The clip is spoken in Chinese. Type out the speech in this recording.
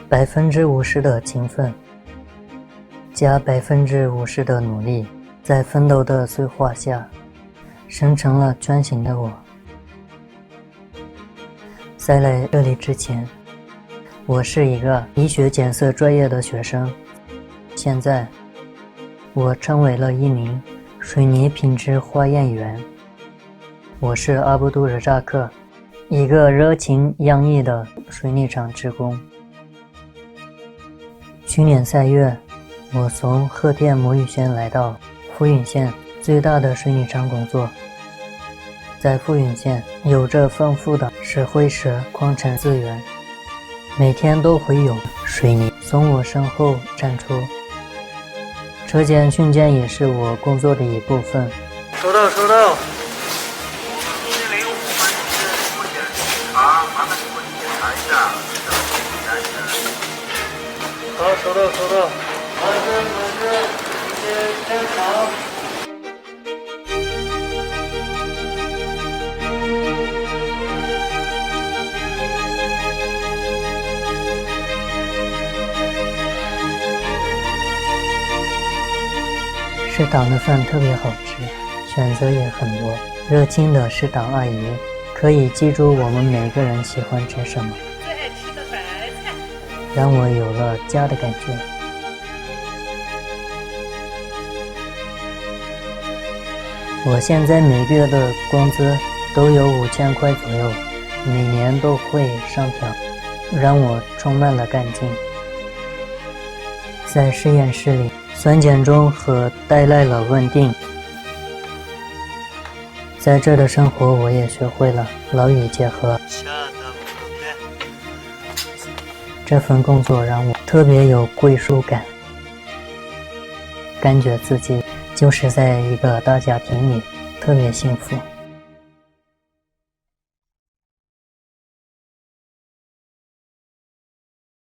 50%的勤奋，加50%的努力，在奋斗的催化下，生成了专心的我。在来这里之前，我是一个医学检测专业的学生，现在我成为了一名水泥品质化验员。我是阿布杜尔扎克，一个热情洋溢的水泥厂职工。去年3月，我从和田母语县来到富蕴县最大的水泥厂工作。在富蕴县有着丰富的石灰石矿产资源，每天都会有水泥从我身后产出。车间巡检也是我工作的一部分。收到。好，收到。马上，检查。食堂的饭特别好吃，选择也很多。热情的食堂阿姨可以记住我们每个人喜欢吃什么，最爱吃的白菜，让我有了家的感觉。我现在每个月的工资都有5000块左右，每年都会上调，让我充满了干劲。在实验室里，酸碱中和带来了稳定。在这的生活，我也学会了劳逸结合。这份工作让我特别有归属感，感觉自己就是在一个大家庭里，特别幸福。